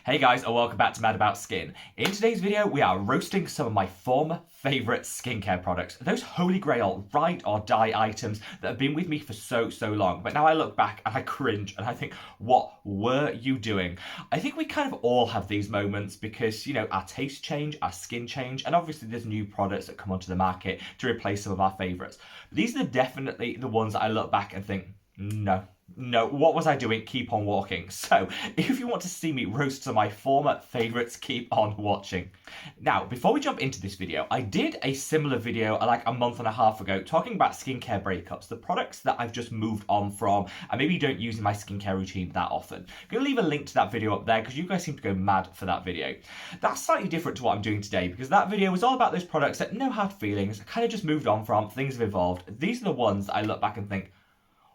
Hey guys, and welcome back to Mad About Skin. In today's video, we are roasting some of my former favourite skincare products. Those holy grail, ride or die items that have been with me for so long. But now I look back and I cringe and I think, what were you doing? I think we kind of all have these moments because, you know, our tastes change, our skin change, and obviously there's new products that come onto the market to replace some of our favourites. These are definitely the ones that I look back and think, no, what was I doing? Keep on walking. So, if you want to see me roast some of my former favourites, keep on watching. Now, before we jump into this video, I did a similar video like a month and a half ago talking about skincare breakups, the products that I've just moved on from and maybe don't use in my skincare routine that often. I'm going to leave a link to that video up there because you guys seem to go mad for that video. That's slightly different to what I'm doing today because that video was all about those products that no hard feelings, I kind of just moved on from, things have evolved. These are the ones that I look back and think,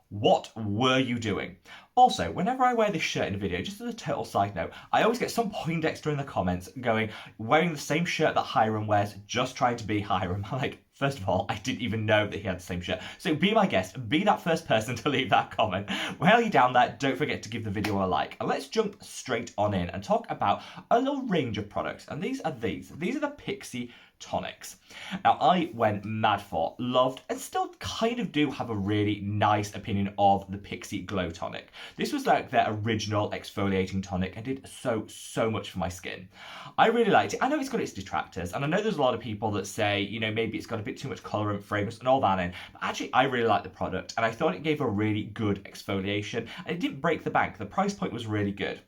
what were you doing? Also, whenever I wear this shirt in a video, just as a total side note, I always get some Poindexter in the comments going, wearing the same shirt that Hiram wears, just trying to be Hiram. I'm like, first of all, I didn't even know that he had the same shirt. So be my guest, be that first person to leave that comment. While you're down there, don't forget to give the video a like. And let's jump straight on in and talk about a little range of products. And these are the Pixi Tonics. Now, I went mad for, loved, and still kind of do have a really nice opinion of the Pixi Glow Tonic. This was like their original exfoliating tonic and did so much for my skin. I really liked it. I know it's got its detractors, and I know there's a lot of people that say, you know, maybe it's got a bit too much colorant, fragrance, and all that in, but actually I really like the product, and I thought it gave a really good exfoliation, and it didn't break the bank. The price point was really good.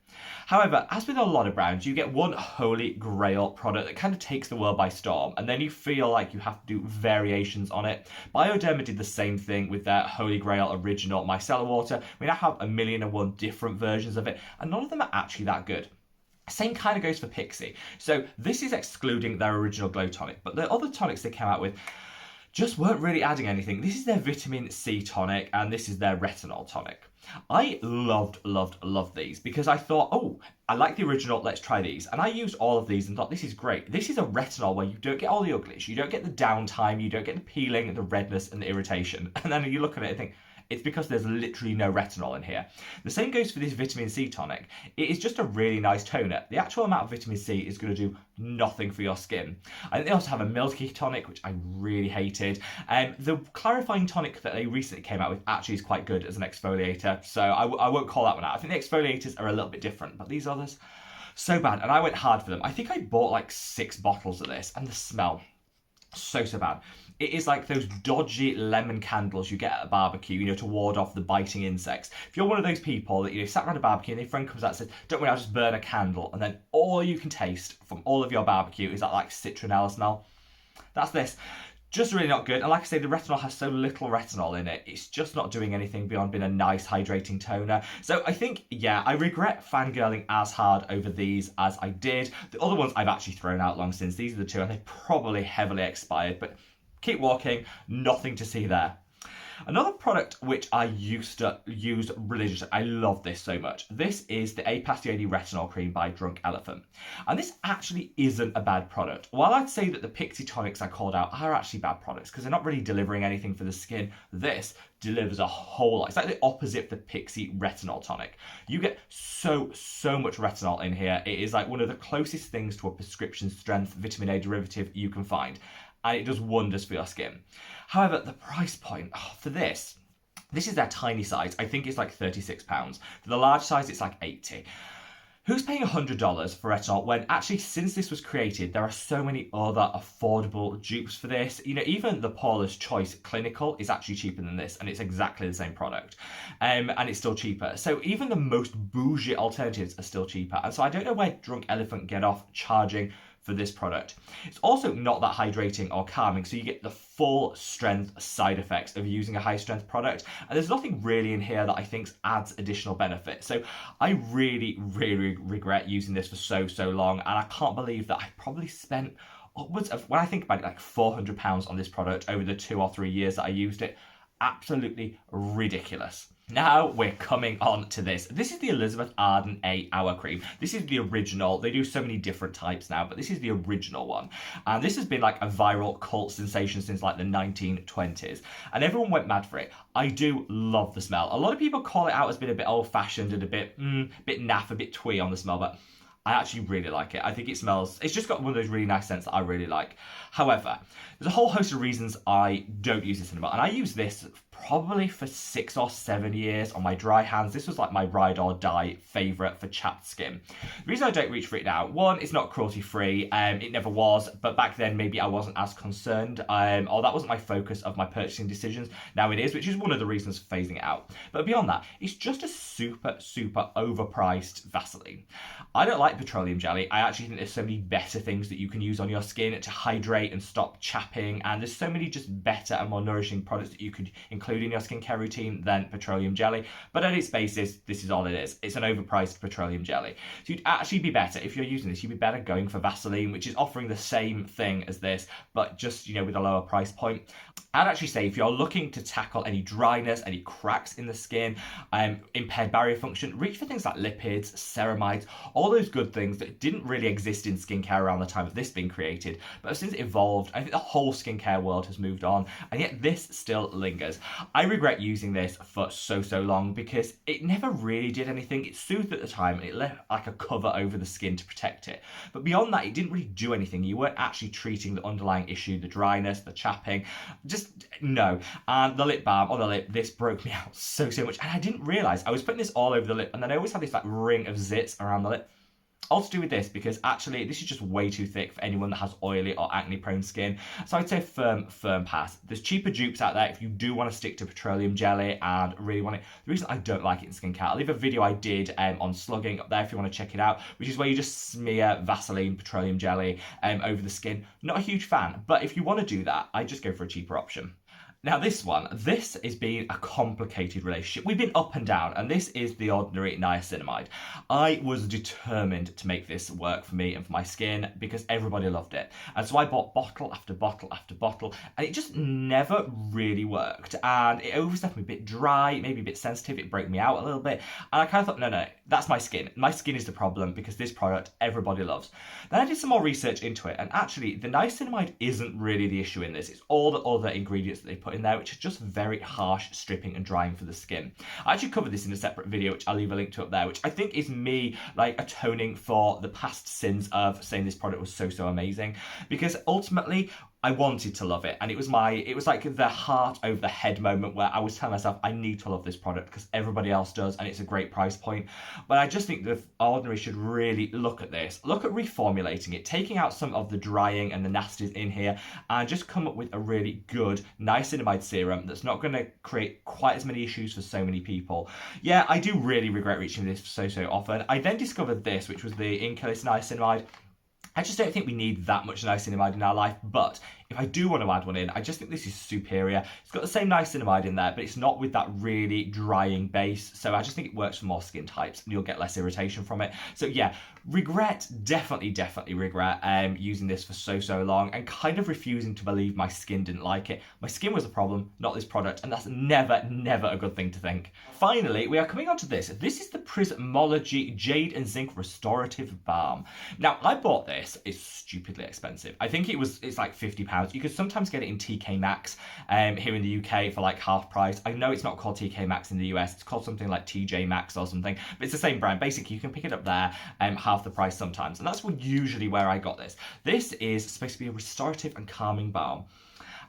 However, as with a lot of brands, you get one holy grail product that kind of takes the world by storm, and then you feel like you have to do variations on it. Bioderma did the same thing with their holy grail original micellar water. We now have 1,000,001 different versions of it, and none of them are actually that good. Same kind of goes for Pixi. So this is excluding their original Glow Tonic, but the other tonics they came out with just weren't really adding anything. This is their vitamin C tonic, and this is their retinol tonic. I loved these because I thought, oh, I like the original, let's try these. And I used all of these and thought, this is great. This is a retinol where you don't get all the uglies, you don't get the downtime, you don't get the peeling, the redness, and the irritation. And then you look at it and think, it's because there's literally no retinol in here. The same goes for this vitamin C tonic. It is just a really nice toner. The actual amount of vitamin C is going to do nothing for your skin. And they also have a milky tonic, which I really hated. The clarifying tonic that they recently came out with actually is quite good as an exfoliator, so I won't call that one out. I think the exfoliators are a little bit different, but these others, so bad. And I went hard for them. I think I bought like 6 bottles of this, and the smell, so bad. It is like those dodgy lemon candles you get at a barbecue, you know, to ward off the biting insects. If you're one of those people that, you know, sat around a barbecue and your friend comes out and says, don't worry, I'll just burn a candle, and then all you can taste from all of your barbecue is that like citronella smell. That's this. Just really not good. And like I say, the retinol has so little retinol in it, it's just not doing anything beyond being a nice hydrating toner. So I think, yeah, I regret fangirling as hard over these as I did. The other ones I've actually thrown out long since. These are the two, and they're probably heavily expired, but keep walking, nothing to see there. Another product which I used to use religiously, I love this so much. This is the Passioni Retinol Cream by Drunk Elephant. And this actually isn't a bad product. While I'd say that the Pixi tonics I called out are actually bad products because they're not really delivering anything for the skin, this delivers a whole lot. It's like the opposite of the Pixi Retinol Tonic. You get so much retinol in here. It is like one of the closest things to a prescription strength vitamin A derivative you can find, and it does wonders for your skin. However, the price point for this is their tiny size. I think it's like £36. For the large size, it's like 80. Who's paying $100 for retinol when actually, since this was created, there are so many other affordable dupes for this? You know, even the Paula's Choice Clinical is actually cheaper than this, and it's exactly the same product. And it's still cheaper. So even the most bougie alternatives are still cheaper. And so I don't know where Drunk Elephant get off charging for this product. It's also not that hydrating or calming, so you get the full strength side effects of using a high strength product, and there's nothing really in here that I think adds additional benefit. So I really regret using this for so long, and I can't believe that I probably spent upwards of, when I think about it, like £400 on this product over the 2 or 3 years that I used it. Absolutely ridiculous. Now we're coming on to this. This is the Elizabeth Arden A Hour Cream. This is the original. They do so many different types now, but this is the original one. And this has been like a viral cult sensation since like the 1920s. And everyone went mad for it. I do love the smell. A lot of people call it out as being a bit old-fashioned and a bit naff, a bit twee on the smell, but I actually really like it. I think it smells, it's just got one of those really nice scents that I really like. However, there's a whole host of reasons I don't use this anymore, and I use this probably for 6 or 7 years on my dry hands. This was like my ride or die favourite for chapped skin. The reason I don't reach for it now, one, it's not cruelty free, it never was, but back then maybe I wasn't as concerned, or that wasn't my focus of my purchasing decisions. Now it is, which is one of the reasons for phasing it out. But beyond that, it's just a super overpriced Vaseline. I don't like petroleum jelly. I actually think there's so many better things that you can use on your skin to hydrate and stop chapping, and there's so many just better and more nourishing products that you could include in your skincare routine than petroleum jelly. But at its basis, this is all it is. It's an overpriced petroleum jelly. So you'd actually be better, if you're using this, you'd be better going for Vaseline, which is offering the same thing as this, but just, with a lower price point. I'd actually say if you're looking to tackle any dryness, any cracks in the skin, impaired barrier function, reach for things like lipids, ceramides, all those good things that didn't really exist in skincare around the time of this being created, but since it evolved, I think the whole skincare world has moved on, and yet this still lingers. I regret using this for so long because it never really did anything. It soothed at the time, and it left like a cover over the skin to protect it. But beyond that, it didn't really do anything. You weren't actually treating the underlying issue, the dryness, the chapping, no. And the lip balm on the lip, this broke me out so much, and I didn't realise I was putting this all over the lip, and then I always had this like ring of zits around the lip. All to do with this, because actually this is just way too thick for anyone that has oily or acne prone skin. So I'd say firm pass. There's cheaper dupes out there if you do want to stick to petroleum jelly and really want it. The reason I don't like it in skincare, I'll leave a video I did on slugging up there if you want to check it out, which is where you just smear Vaseline petroleum jelly over the skin. Not a huge fan, but if you want to do that, I just go for a cheaper option. Now this has been a complicated relationship. We've been up and down, and this is the ordinary niacinamide. I was determined to make this work for me and for my skin because everybody loved it. And so I bought bottle after bottle after bottle, and it just never really worked. And it always left me a bit dry, maybe a bit sensitive. It broke me out a little bit. And I kind of thought, no, that's my skin. My skin is the problem because this product everybody loves. Then I did some more research into it, and actually the niacinamide isn't really the issue in this. It's all the other ingredients that they put in there, which is just very harsh, stripping and drying for the skin. I actually covered this in a separate video, which I'll leave a link to up there, which I think is me like atoning for the past sins of saying this product was so amazing, because ultimately I wanted to love it, and it was like the heart over the head moment where I was telling myself I need to love this product because everybody else does and it's a great price point. But I just think the ordinary should really look at this, look at reformulating it, taking out some of the drying and the nasties in here, and just come up with a really good niacinamide serum that's not going to create quite as many issues for so many people. Yeah, I do really regret reaching this so often. I then discovered this, which was the Inculus niacinamide. I just don't think we need that much niacinamide in our life, but if I do want to add one in, I just think this is superior. It's got the same niacinamide in there, but it's not with that really drying base, so I just think it works for more skin types and you'll get less irritation from it. So yeah, definitely regret using this for so long and kind of refusing to believe my skin didn't like it. My skin was a problem, not this product, and that's never a good thing to think. Finally, we are coming on to this. This is the Prismology Jade and Zinc Restorative Balm. Now, I bought this. It's stupidly expensive. I think it's like £50. You could sometimes get it in TK Maxx here in the UK for like half price. I know it's not called TK Maxx in the US. It's called something like TJ Maxx or something, but it's the same brand. Basically, you can pick it up there half the price sometimes, and that's usually where I got this. This is supposed to be a restorative and calming balm.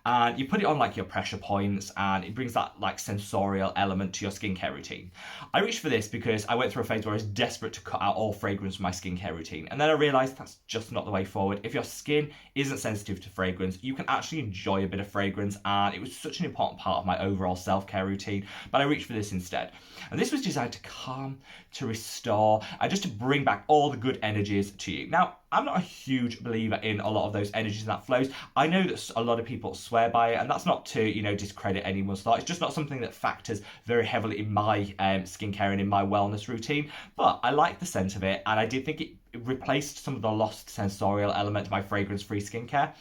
And you put it on like your pressure points, and it brings that like sensorial element to your skincare routine. I reached for this because I went through a phase where I was desperate to cut out all fragrance from my skincare routine, and then I realised that's just not the way forward. If your skin isn't sensitive to fragrance, you can actually enjoy a bit of fragrance, and it was such an important part of my overall self-care routine, but I reached for this instead. And this was designed to calm, to restore, and just to bring back all the good energies to you. Now, I'm not a huge believer in a lot of those energies and that flows. I know that a lot of people swear by it, and that's not to, discredit anyone's thought. It's just not something that factors very heavily in my skincare and in my wellness routine. But I like the scent of it, and I did think it replaced some of the lost sensorial element to my fragrance-free skincare.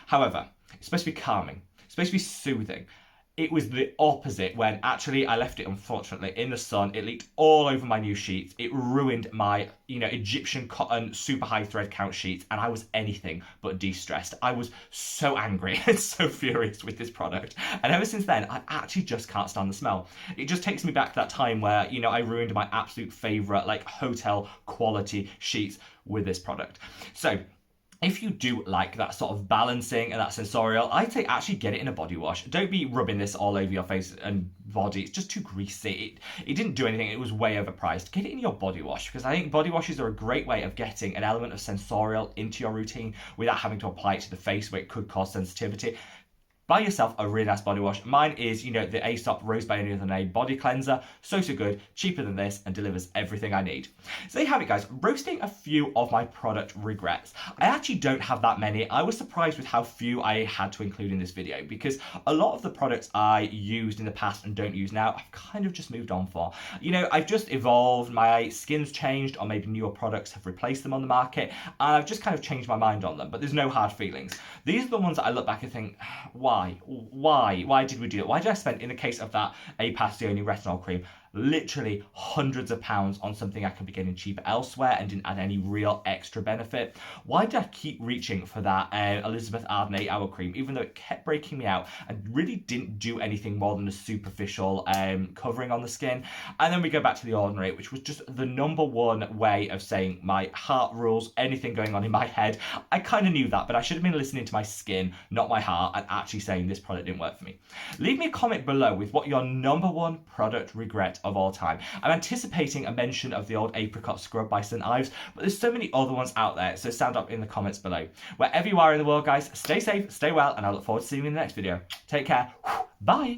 However, it's supposed to be calming. It's supposed to be soothing. it was the opposite when actually I left it, unfortunately, in the sun. It leaked all over my new sheets. It ruined my, Egyptian cotton super high thread count sheets, and I was anything but de-stressed. I was so angry and so furious with this product. And ever since then, I actually just can't stand the smell. It just takes me back to that time where, I ruined my absolute favorite, like, hotel quality sheets with this product. So if you do like that sort of balancing and that sensorial, I'd say actually get it in a body wash. Don't be rubbing this all over your face and body. It's just too greasy. It didn't do anything. It was way overpriced. Get it in your body wash, because I think body washes are a great way of getting an element of sensorial into your routine without having to apply it to the face where it could cause sensitivity. Buy yourself a really nice body wash. Mine is, the Aesop Rose by Any Other Name body cleanser. So good, cheaper than this, and delivers everything I need. So there you have it, guys. Roasting a few of my product regrets. I actually don't have that many. I was surprised with how few I had to include in this video, because a lot of the products I used in the past and don't use now, I've kind of just moved on for. I've just evolved, my skin's changed, or maybe newer products have replaced them on the market, and I've just kind of changed my mind on them, but there's no hard feelings. These are the ones that I look back and think, why did we do it? Why did I spend, in the case of that, a Passioni retinol cream, literally hundreds of pounds on something I could be getting cheaper elsewhere and didn't add any real extra benefit? Why did I keep reaching for that Elizabeth Arden 8-hour cream, even though it kept breaking me out and really didn't do anything more than a superficial covering on the skin? And then we go back to the Ordinary, which was just the number one way of saying my heart rules anything going on in my head. I kind of knew that, but I should have been listening to my skin, not my heart, and actually saying this product didn't work for me. Leave me a comment below with what your number one product regret of all time. I'm anticipating a mention of the old apricot scrub by St. Ives, but there's so many other ones out there, so sound up in the comments below. Wherever you are in the world, guys, stay safe, stay well, and I look forward to seeing you in the next video. Take care. Bye.